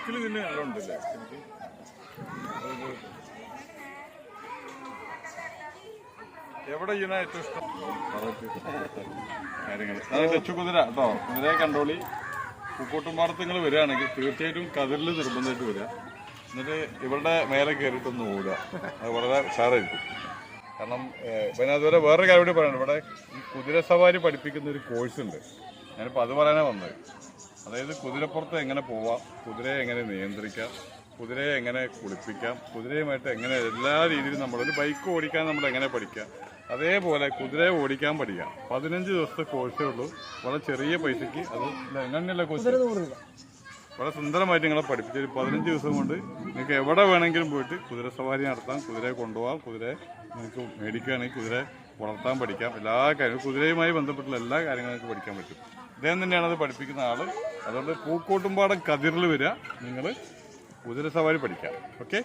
Cycle ഇതിന് ഉണ്ടല്ലേ എവിടെ ചെയ്യുന്ന ഏറ്റവും ഇഷ്ടം കാര്യങ്ങൾ ലക്ഷക്കുതിര കേട്ടോ. കുതിരയെ കണ്ടോളി. പൂക്കോട്ടുംപാടത്ത് നിങ്ങൾ വരികയാണെങ്കിൽ തീർച്ചയായിട്ടും കതിരിൽ നിർബന്ധമായിട്ട് വരിക. എന്നിട്ട് ഇവരുടെ മേലെ കയറിയിട്ടൊന്ന് ഓടുക. അത് വളരെ ഉഷാറായിരിക്കും. കാരണം പിന്നെ അതുവരെ വേറൊരു കാര്യം കൂടി പറയുന്നത്, ഇവിടെ ഈ കുതിര സവാരി പഠിപ്പിക്കുന്ന ഒരു കോഴ്സ് ഉണ്ട്. ഞാനിപ്പോൾ അത് പറയാനാണ് വന്നത്. അതായത് കുതിരപ്പുറത്ത് എങ്ങനെ പോവാം, കുതിരയെ എങ്ങനെ നിയന്ത്രിക്കാം, കുതിരയെ എങ്ങനെ കുളിപ്പിക്കാം, കുതിരയുമായിട്ട് എങ്ങനെ എല്ലാ രീതിയിലും നമ്മളൊരു ബൈക്ക് ഓടിക്കാൻ നമ്മൾ എങ്ങനെ പഠിക്കാം, അതേപോലെ കുതിരയെ ഓടിക്കാൻ പഠിക്കാം. 15 ദിവസത്തെ കോഴ്സേ ഉള്ളൂ. വളരെ ചെറിയ പൈസക്ക്. അത് എങ്ങനെയല്ല കോഴ്സ് വളരെ സുന്ദരമായിട്ട് നിങ്ങളെ പഠിപ്പിച്ചു. 15 ദിവസം കൊണ്ട് നിങ്ങൾക്ക് എവിടെ വേണമെങ്കിലും പോയിട്ട് കുതിര സവാരി നടത്താം, കുതിരയെ കൊണ്ടുപോകാം, കുതിരയെ നിങ്ങൾക്ക് മേടിക്കുകയാണെങ്കിൽ കുതിരയെ വളർത്താൻ പഠിക്കാം. എല്ലാ കാര്യങ്ങളും കുതിരയുമായി ബന്ധപ്പെട്ടുള്ള എല്ലാ കാര്യങ്ങളും നിങ്ങൾക്ക് പഠിക്കാൻ പറ്റും. ഇദ്ദേഹം തന്നെയാണ് അത് പഠിപ്പിക്കുന്ന ആള്. അതുകൊണ്ട് പൂക്കോട്ടുംപാടം കതിരിൽ വരിക, നിങ്ങൾ കുതിര സവാരി പഠിക്കാം. ഓക്കെ.